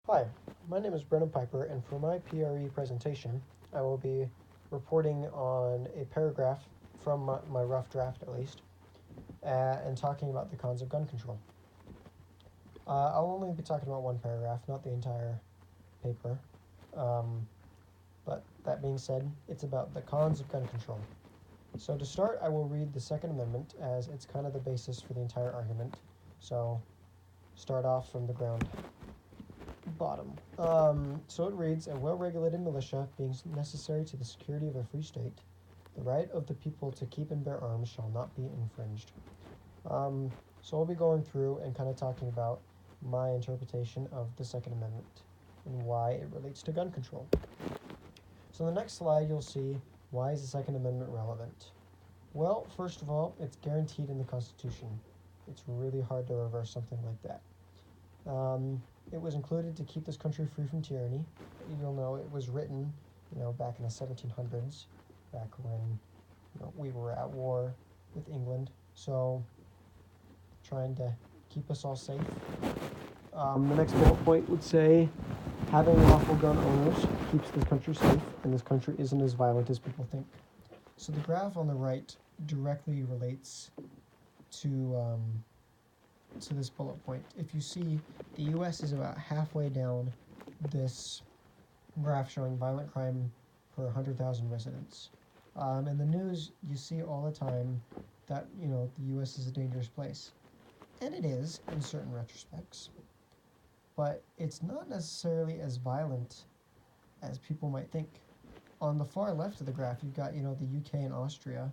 Hi, my name is Brennan Piper, and for my PRE presentation, I will be reporting on a paragraph from my rough draft, at least, and talking about the cons of gun control. I'll only be talking about one paragraph, not the entire paper. But that being said, it's about the cons of gun control. So to start, I will read the Second Amendment as it's kind of the basis for the entire argument. So start off from the ground bottom. So it reads, a well-regulated militia being necessary to the security of a free state, the right of the people to keep and bear arms shall not be infringed. So I'll be going through and kind of talking about my interpretation of the Second Amendment and why it relates to gun control. So in the next slide, you'll see why is the Second Amendment relevant? Well, first of all, it's guaranteed in the Constitution. It's really hard to reverse something like that. It was included to keep this country free from tyranny. You'll know it was written, back in the 1700s, back when we were at war with England. So, trying to keep us all safe. The next bullet point would say, having lawful gun owners keeps this country safe, and this country isn't as violent as people think. So the graph on the right directly relates to this bullet point. If you see, the U.S. is about halfway down this graph showing violent crime per 100,000 residents. In the news, you see all the time that, the U.S. is a dangerous place. And it is, in certain retrospects. But it's not necessarily as violent as people might think. On the far left of the graph, you've got, the UK and Austria.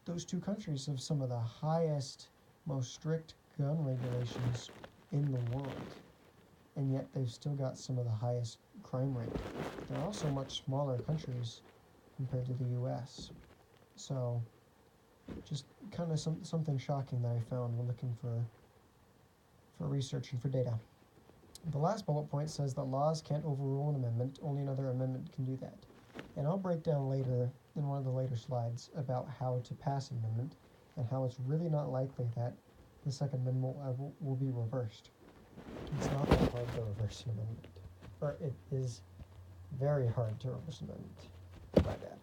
Those two countries have some of the highest, most strict gun regulations in the world. And yet they've still got some of the highest crime rate. They're also much smaller countries compared to the US. So, just kind of something shocking that I found when looking for research and for data. The last bullet point says that laws can't overrule an amendment, only another amendment can do that. And I'll break down later, in one of the later slides, about how to pass an amendment and how it's really not likely that the Second Amendment will be reversed. It's not that hard to reverse an amendment. Or it is very hard to reverse an amendment. My bad.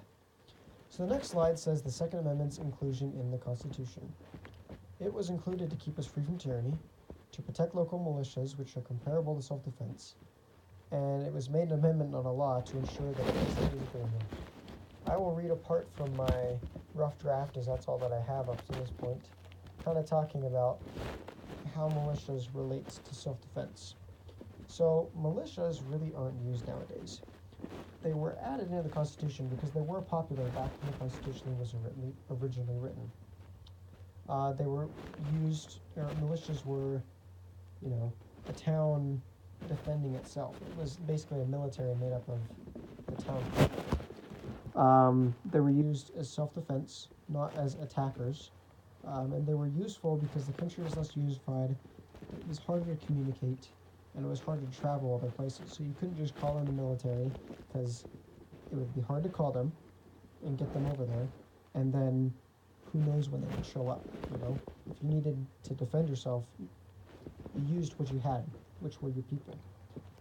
So the next slide says the Second Amendment's inclusion in the Constitution. It was included to keep us free from tyranny, to protect local militias, which are comparable to self-defense, and it was made an amendment, not a law, to ensure that it was illegal. I will read a part from my rough draft, as that's all that I have up to this point, kind of talking about how militias relates to self-defense. So militias really aren't used nowadays. They were added into the Constitution because they were popular back when the Constitution was originally written. They were used, or militias were, a town defending itself. It was basically a military made up of the town. They were used as self-defense, not as attackers. And they were useful because the country was less unified, it was harder to communicate, and it was harder to travel other places. So you couldn't just call in the military because it would be hard to call them and get them over there, and then who knows when they would show up, If you needed to defend yourself, you used what you had, which were your people.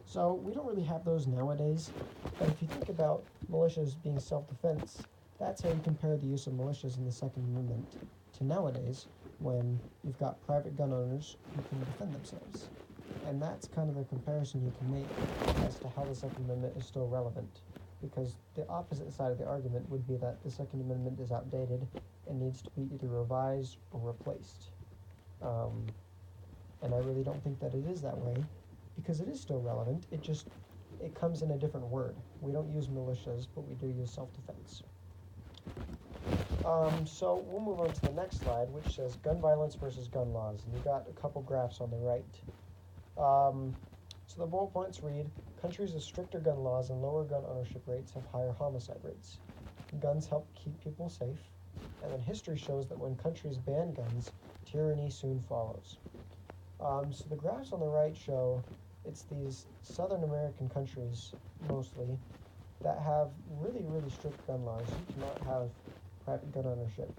So we don't really have those nowadays, but if you think about militias being self-defense, that's how you compare the use of militias in the Second Amendment to nowadays, when you've got private gun owners who can defend themselves. And that's kind of the comparison you can make as to how the Second Amendment is still relevant. Because the opposite side of the argument would be that the Second Amendment is outdated and needs to be either revised or replaced. And I really don't think that it is that way, because it is still relevant. It comes in a different word. We don't use militias, but we do use self-defense. So we'll move on to the next slide, which says gun violence versus gun laws. And you've got a couple graphs on the right. So the bullet points read, countries with stricter gun laws and lower gun ownership rates have higher homicide rates. Guns help keep people safe. And then history shows that when countries ban guns, tyranny soon follows. So the graphs on the right show it's these Southern American countries, mostly, that have really, really strict gun laws. You cannot have private gun ownership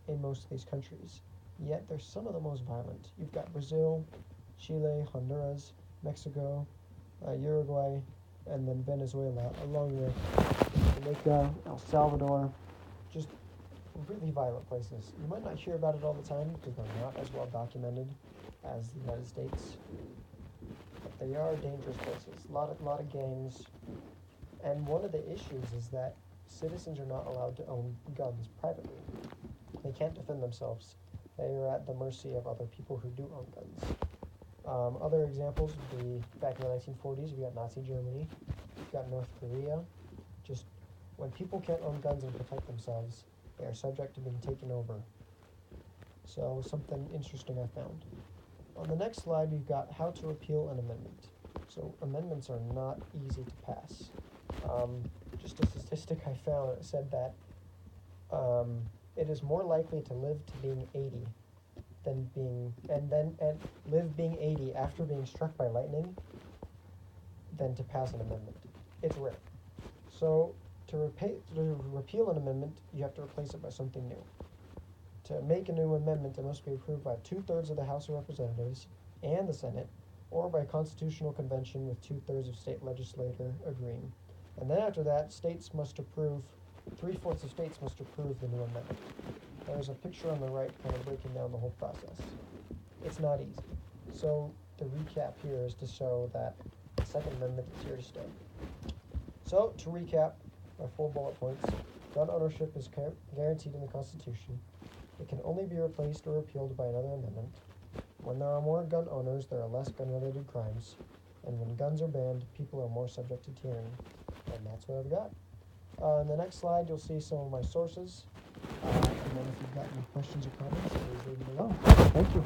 in most of these countries. Yet they're some of the most violent. You've got Brazil, Chile, Honduras, Mexico, Uruguay, and then Venezuela, along with Jamaica, El Salvador, just really violent places. You might not hear about it all the time because they're not as well documented as the United States, but they are dangerous places. A lot of gangs, and one of the issues is that citizens are not allowed to own guns privately. They can't defend themselves. They are at the mercy of other people who do own guns. Other examples would be back in the 1940s, we got Nazi Germany, we got North Korea. Just when people can't own guns and protect themselves, they are subject to being taken over. So something interesting I found. On the next slide, we've got how to repeal an amendment. So amendments are not easy to pass. Just a statistic I found that said that it is more likely to live to being 80 than live being 80 after being struck by lightning than to pass an amendment. It's rare. So to repeal an amendment, you have to replace it by something new. To make a new amendment, it must be approved by 2/3 of the House of Representatives and the Senate, or by a constitutional convention with 2/3 of state legislature agreeing. And then after that, 3/4 of states must approve the new amendment. There's a picture on the right kind of breaking down the whole process. It's not easy. So the recap here is to show that the Second Amendment is here to stay. So to recap, my 4 bullet points: gun ownership is guaranteed in the Constitution. It can only be replaced or repealed by another amendment. When there are more gun owners, there are less gun-related crimes. And when guns are banned, people are more subject to tyranny. And that's what I've got. On the next slide, you'll see some of my sources. And then if you've got any questions or comments, please leave them below. Thank you.